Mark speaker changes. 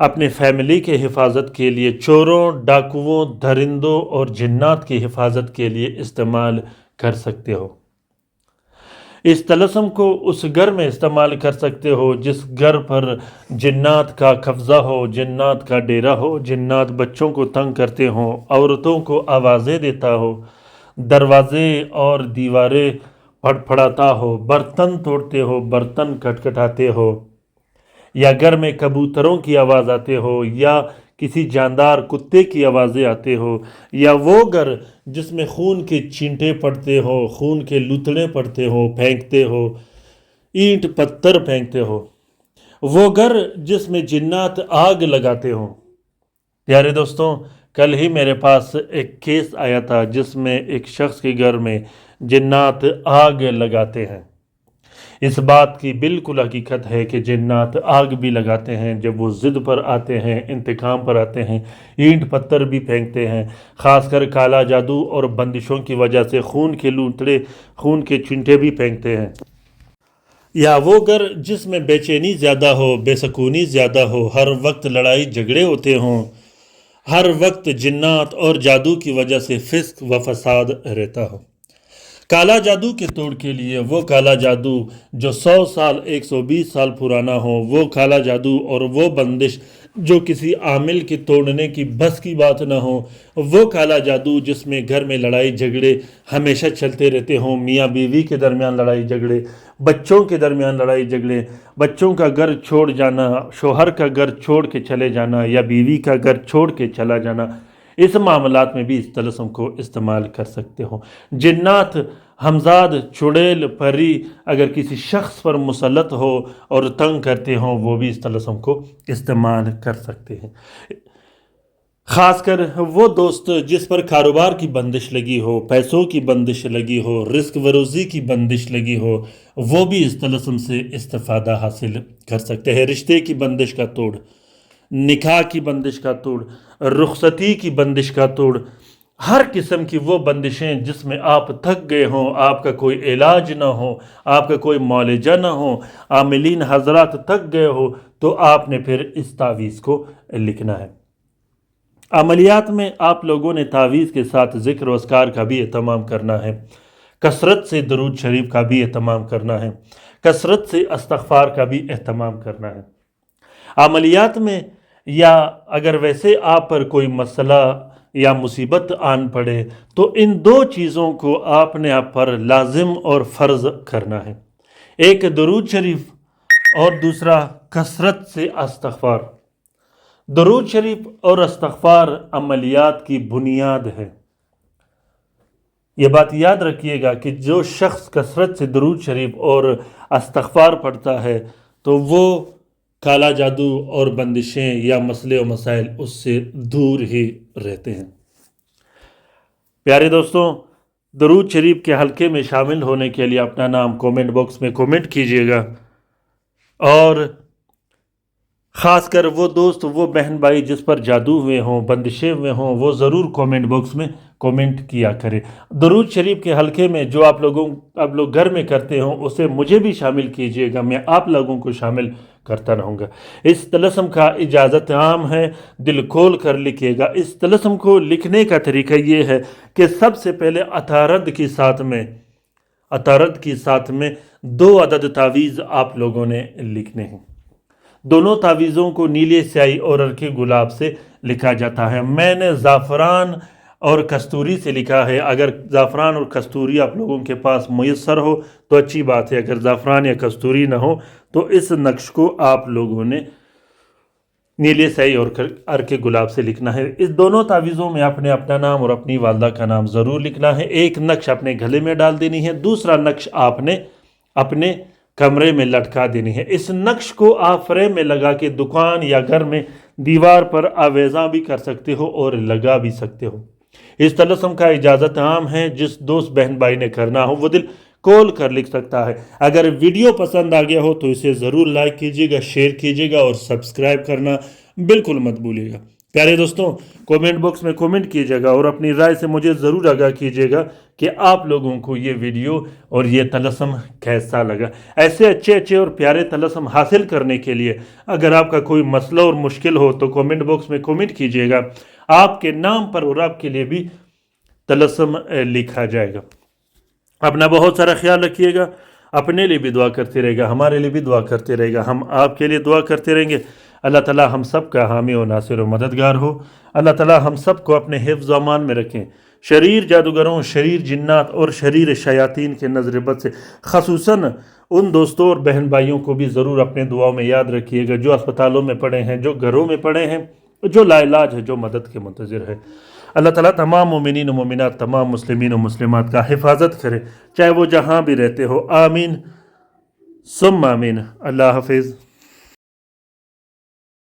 Speaker 1: اپنے فیملی کے حفاظت کے لیے، چوروں، ڈاکوؤں، درندوں اور جنات کی حفاظت کے لیے استعمال کر سکتے ہو۔ اس طلسم کو اس گھر میں استعمال کر سکتے ہو جس گھر پر جنات کا قبضہ ہو، جنات کا ڈیرا ہو، جنات بچوں کو تنگ کرتے ہوں، عورتوں کو آوازیں دیتا ہو، دروازے اور دیواریں پھڑپھڑاتا ہو، برتن توڑتے ہو، برتن کھٹکھٹاتے ہو، یا گھر میں کبوتروں کی آواز آتے ہو، یا کسی جاندار کتے کی آوازیں آتے ہو، یا وہ گھر جس میں خون کے چینٹے پڑتے ہو، خون کے لوتھڑے پڑتے ہو، پھینکتے ہو، اینٹ پتھر پھینکتے ہو، وہ گھر جس میں جنات آگ لگاتے ہوں۔ پیارے دوستوں، کل ہی میرے پاس ایک کیس آیا تھا جس میں ایک شخص کے گھر میں جنات آگ لگاتے ہیں۔ اس بات کی بالکل حقیقت ہے کہ جنات آگ بھی لگاتے ہیں جب وہ ضد پر آتے ہیں، انتقام پر آتے ہیں، اینٹ پتھر بھی پھینکتے ہیں، خاص کر کالا جادو اور بندشوں کی وجہ سے خون کے لوتھڑے، خون کے چنٹے بھی پھینکتے ہیں۔ یا وہ گھر جس میں بے چینی زیادہ ہو، بے سکونی زیادہ ہو، ہر وقت لڑائی جھگڑے ہوتے ہوں، ہر وقت جنات اور جادو کی وجہ سے فسق و فساد رہتا ہو۔ کالا جادو کے توڑ کے لیے وہ کالا جادو جو 100 سال 120 سال پرانا ہو، وہ کالا جادو اور وہ بندش جو کسی عامل کے توڑنے کی بس کی بات نہ ہو، وہ کالا جادو جس میں گھر میں لڑائی جھگڑے ہمیشہ چلتے رہتے ہوں، میاں بیوی کے درمیان لڑائی جھگڑے، بچوں کے درمیان لڑائی جھگڑے، بچوں کا گھر چھوڑ جانا، شوہر کا گھر چھوڑ کے چلے جانا، یا بیوی کا گھر چھوڑ کے چلا جانا، اس معاملات میں بھی اس طلسم کو استعمال کر سکتے ہو۔ جنات، ہمزاد، چڑیل، پری اگر کسی شخص پر مسلط ہو اور تنگ کرتے ہوں، وہ بھی اس طلسم کو استعمال کر سکتے ہیں۔ خاص کر وہ دوست جس پر کاروبار کی بندش لگی ہو، پیسوں کی بندش لگی ہو، رزق وروزی کی بندش لگی ہو، وہ بھی اس طلسم سے استفادہ حاصل کر سکتے ہیں۔ رشتے کی بندش کا توڑ، نکاح کی بندش کا توڑ، رخصتی کی بندش کا توڑ، ہر قسم کی وہ بندشیں جس میں آپ تھک گئے ہوں، آپ کا کوئی علاج نہ ہو، آپ کا کوئی معالجہ نہ ہو، عاملین حضرات تھک گئے ہو، تو آپ نے پھر اس تعویذ کو لکھنا ہے۔ عملیات میں آپ لوگوں نے تعویذ کے ساتھ ذکر و اذکار کا بھی اہتمام کرنا ہے، کثرت سے درود شریف کا بھی اہتمام کرنا ہے، کثرت سے استغفار کا بھی اہتمام کرنا ہے۔ عملیات میں یا اگر ویسے آپ پر کوئی مسئلہ یا مصیبت آن پڑے تو ان دو چیزوں کو آپ نے آپ پر لازم اور فرض کرنا ہے، ایک درود شریف اور دوسرا کثرت سے استغفار۔ درود شریف اور استغفار عملیات کی بنیاد ہے۔ یہ بات یاد رکھیے گا کہ جو شخص کثرت سے درود شریف اور استغفار پڑھتا ہے تو وہ کالا جادو اور بندشیں یا مسئلے و مسائل اس سے دور ہی رہتے ہیں۔ پیارے دوستوں، درود شریف کے حلقے میں شامل ہونے کے لیے اپنا نام کومنٹ باکس میں کومنٹ کیجیے گا، اور خاص کر وہ دوست، وہ بہن بھائی جس پر جادو ہوئے ہوں، بندشیں ہوئے ہوں، وہ ضرور کومنٹ باکس میں کومنٹ کیا کرے۔ درود شریف کے حلقے میں جو آپ لوگ گھر میں کرتے ہوں اسے مجھے بھی شامل کیجیے گا، میں آپ لوگوں کو شامل کرتا رہوں گا۔ اس طلسم کا اجازت عام ہے، دل کھول کر لکھیے گا۔ اس طلسم کو لکھنے کا طریقہ یہ ہے کہ سب سے پہلے عطارد کی ساتھ میں 2 عدد تعویذ آپ لوگوں نے لکھنے ہیں۔ دونوں تعویذوں کو نیلے سیاہی اور ہلکے گلاب سے لکھا جاتا ہے۔ میں نے زعفران اور کستوری سے لکھا ہے۔ اگر زعفران اور کستوری آپ لوگوں کے پاس میسر ہو تو اچھی بات ہے، اگر زعفران یا کستوری نہ ہو تو اس نقش کو آپ لوگوں نے نیلے سیاہی اور ہلکے گلاب سے لکھنا ہے۔ اس دونوں تعویذوں میں آپ نے اپنا نام اور اپنی والدہ کا نام ضرور لکھنا ہے۔ ایک نقش اپنے گلے میں ڈال دینی ہے، دوسرا نقش آپ نے اپنے کمرے میں لٹکا دینی ہے۔ اس نقش کو آپ فریم میں لگا کے دکان یا گھر میں دیوار پر آویزاں بھی کر سکتے ہو اور لگا بھی سکتے ہو۔ اس طلسم کا اجازت عام ہے، جس دوست بہن بھائی نے کرنا ہو وہ دل کھول کر لکھ سکتا ہے۔ اگر ویڈیو پسند آ گیا ہو تو اسے ضرور لائک کیجیے گا، شیئر کیجیے گا اور سبسکرائب کرنا بالکل مت بھولیے گا۔ پیارے دوستوں، کومنٹ باکس میں کومنٹ کیجیے گا اور اپنی رائے سے مجھے ضرور آگاہ کیجیے گا کہ آپ لوگوں کو یہ ویڈیو اور یہ طلسم کیسا لگا۔ ایسے اچھے اچھے اور پیارے طلسم حاصل کرنے کے لیے اگر آپ کا کوئی مسئلہ اور مشکل ہو تو کومنٹ باکس میں کومنٹ کیجئے گا، آپ کے نام پر اور آپ کے لیے بھی طلسم لکھا جائے گا۔ اپنا بہت سارا خیال رکھیے گا، اپنے لیے بھی دعا کرتے رہے گا، ہمارے لیے بھی دعا کرتے رہے گا، ہم آپ کے لیے دعا کرتے رہیں گے۔ اللہ تعالیٰ ہم سب کا حامی و ناصر و مددگار ہو۔ اللہ تعالیٰ ہم سب کو اپنے حفظ و امان میں رکھیں، شریر جادوگروں، شریر جنات اور شریر شیاطین کے نظر بد سے۔ خصوصاً ان دوستوں اور بہن بھائیوں کو بھی ضرور اپنے دعاؤں میں یاد رکھیے گا جو اسپتالوں میں پڑے ہیں، جو گھروں میں پڑے ہیں، جو لا علاج ہے، جو مدد کے منتظر ہے۔ اللہ تعالیٰ تمام مومنین و مومنات، تمام مسلمین و مسلمات کا حفاظت کرے، چاہے وہ جہاں بھی رہتے ہو۔ آمین ثم آمین۔ اللہ حافظ۔